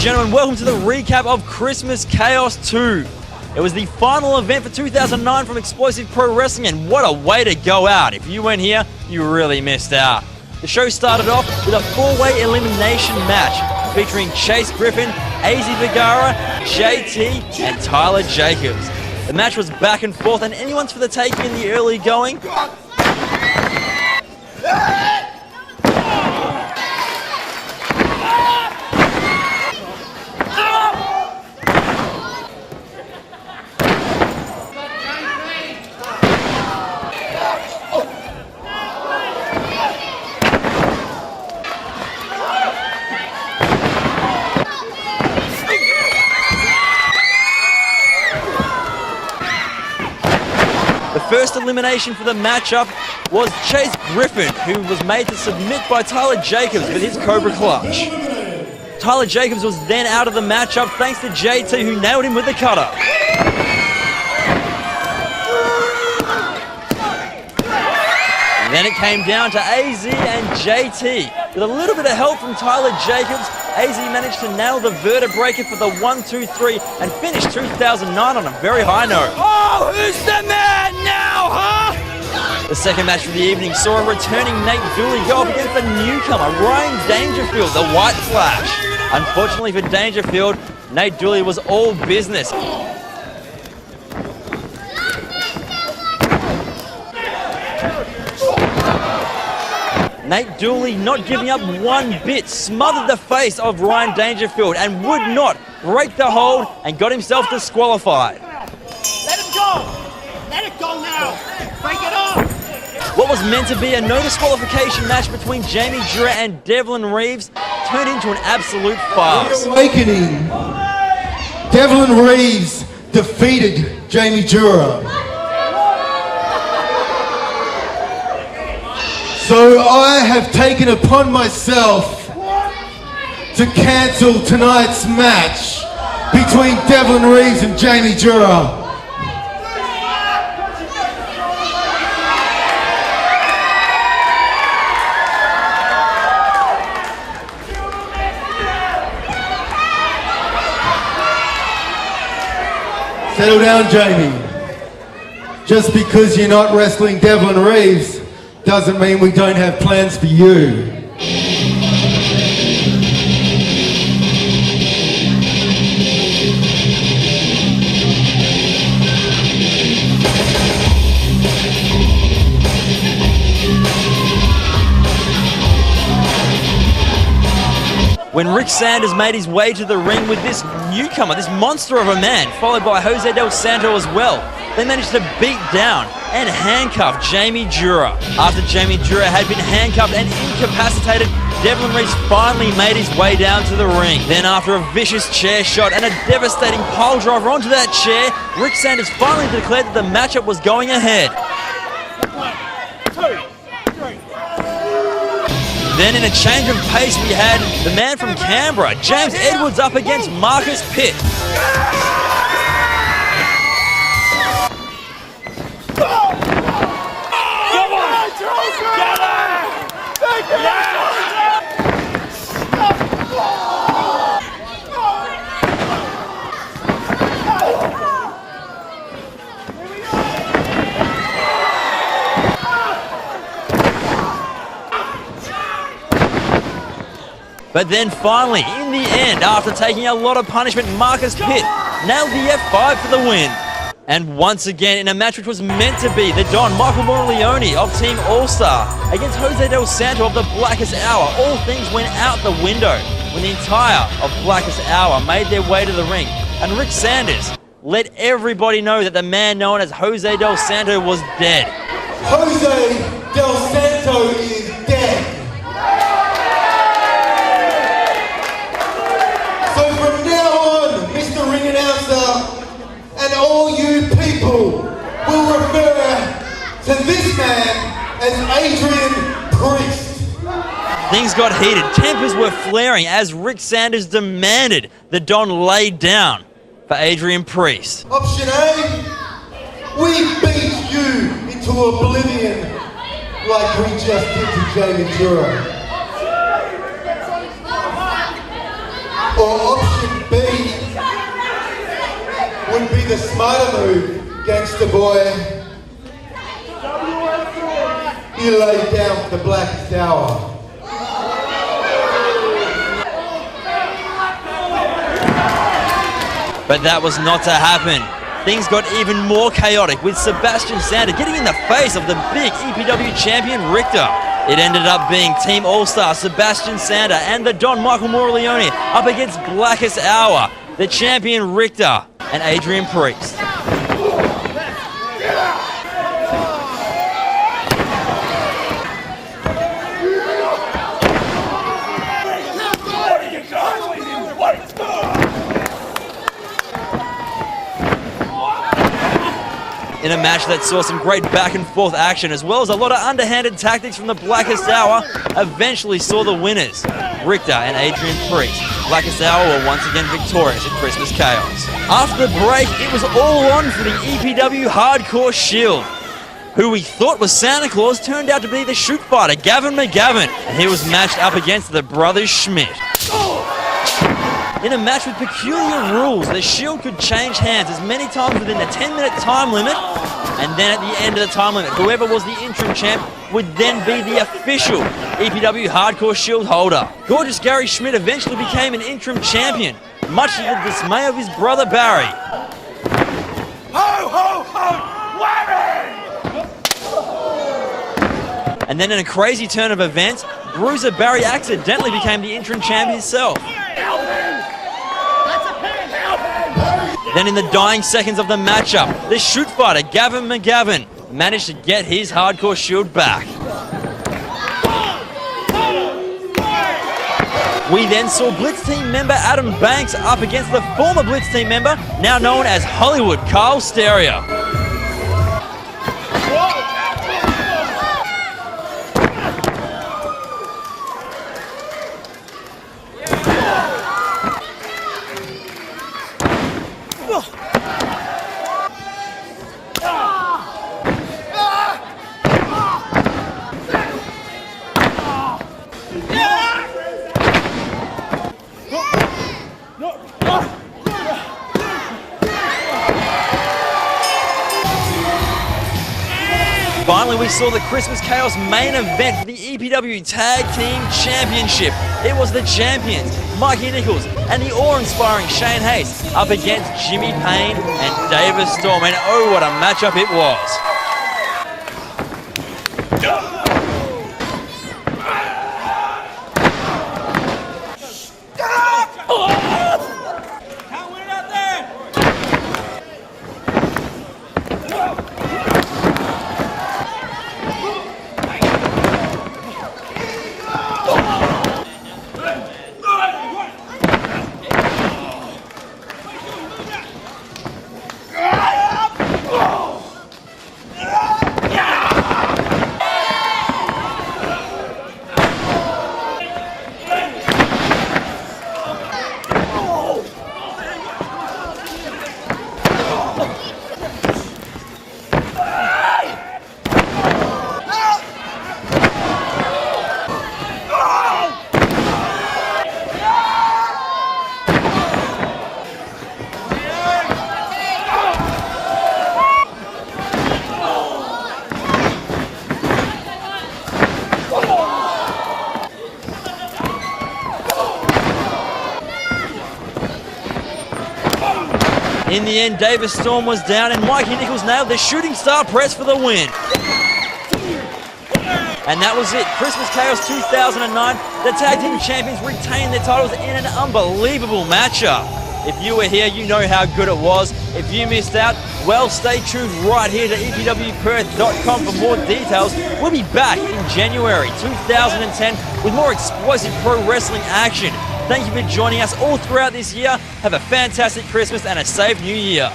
gentlemen, welcome to the recap of Kristmas Kaos 2. It was the final event for 2009 from Explosive Pro Wrestling, and what a way to go out. If you weren't here, you really missed out. The show started off with a four-way elimination match featuring Chase Griffin, AZ Vergara, JT, and Tyler Jacobs. The match was back and forth, and anyone's for the taking in the early going. The first elimination for the matchup was Chase Griffin, who was made to submit by Tyler Jacobs with his Cobra Clutch. Tyler Jacobs was then out of the matchup thanks to JT, who nailed him with the cutter. And then it came down to AZ and JT. With a little bit of help from Tyler Jacobs, AZ managed to nail the vertebraker for the 1-2-3 and finish 2009 on a very high note. Oh, who's the man now, huh? The second match of the evening saw a returning Nate Dooley go up against the newcomer, Ryan Dangerfield, the White Flash. Unfortunately for Dangerfield, Nate Dooley was all business. Nate Dooley, not giving up one bit, smothered the face of Ryan Dangerfield and would not break the hold and got himself disqualified. Let him go! Let it go now! Break it up! What was meant to be a no disqualification match between Jamie Jura and Devlin Reeves turned into an absolute farce. Awakening. Devlin Reeves defeated Jamie Jura. So I have taken upon myself to cancel tonight's match between Devlin Reeves and Jamie Jura. Settle down, Jamie. Just because you're not wrestling Devlin Reeves doesn't mean we don't have plans for you. When Rick Sanders made his way to the ring with this newcomer, this monster of a man, followed by Jose Del Santo as well, they managed to beat down and handcuff Jamie Jura. After Jamie Jura had been handcuffed and incapacitated, Devlin Reeves finally made his way down to the ring. Then after a vicious chair shot and a devastating pile driver onto that chair, Rick Sanders finally declared that the matchup was going ahead. 1, 2, 3. Then in a change of pace we had the man from Canberra, James Edwards, up against Marcus Pitt. But then finally, in the end, after taking a lot of punishment, Marcus Pitt nailed the F5 for the win. And once again, in a match which was meant to be the Don Michael Morleone of Team All-Star against Jose Del Santo of the Blackest Hour, all things went out the window when the entire of Blackest Hour made their way to the ring. And Rick Sanders let everybody know that the man known as Jose Del Santo was dead. Jose Del Santo is dead. So from now on, Mr. Ring Announcer and all you people will refer to this man as Adrian Priest. Things got heated, tempers were flaring as Rick Sanders demanded the Don lay down for Adrian Priest. Option A, we beat you into oblivion like we just did to Jamie Jura. Or option the smarter move, gangster boy. You laid down for the Blackest Hour. But that was not to happen. Things got even more chaotic with Sebastian Sander getting in the face of the big EPW champion Richter. It ended up being Team All-Star Sebastian Sander and the Don Michael Morleone up against Blackest Hour, the champion Richter and Adrian Priest. In a match that saw some great back and forth action as well as a lot of underhanded tactics from the Blackest Hour, eventually saw the winners, Richter and Adrian Priest. Blackest Hour were once again victorious at Kristmas Kaos. After the break, it was all on for the EPW Hardcore Shield. Who we thought was Santa Claus turned out to be the shoot fighter, Gavin McGavin, and he was matched up against the brothers Schmidt. In a match with peculiar rules, the Shield could change hands as many times within the 10-minute time limit, and then at the end of the time limit, whoever was the interim champ would then be the official EPW Hardcore Shield holder. Gorgeous Gary Schmidt eventually became an interim champion, much to the dismay of his brother Barry. Ho, ho, ho! Larry! And then in a crazy turn of events, Bruiser Barry accidentally became the interim champ himself. Then in the dying seconds of the matchup, the shoot fighter Gavin McGavin managed to get his Hardcore Shield back. We then saw Blitz Team member Adam Banks up against the former Blitz Team member, now known as Hollywood Carl Stereo. Finally, we saw the Kristmas Kaos main event for the EPW Tag Team Championship. It was the champions, Mikey Nicholls and the awe-inspiring Shane Haste up against Jimmy Payne and David Storm. And oh, what a matchup it was. In the end, David Storm was down and Mikey Nicholls nailed the shooting star press for the win. And that was it. Kristmas Kaos 2009. The Tag Team Champions retained their titles in an unbelievable matchup. If you were here, you know how good it was. If you missed out, well, stay tuned right here to EPWPerth.com for more details. We'll be back in January 2010 with more explosive pro wrestling action. Thank you for joining us all throughout this year. Have a fantastic Christmas and a safe New Year.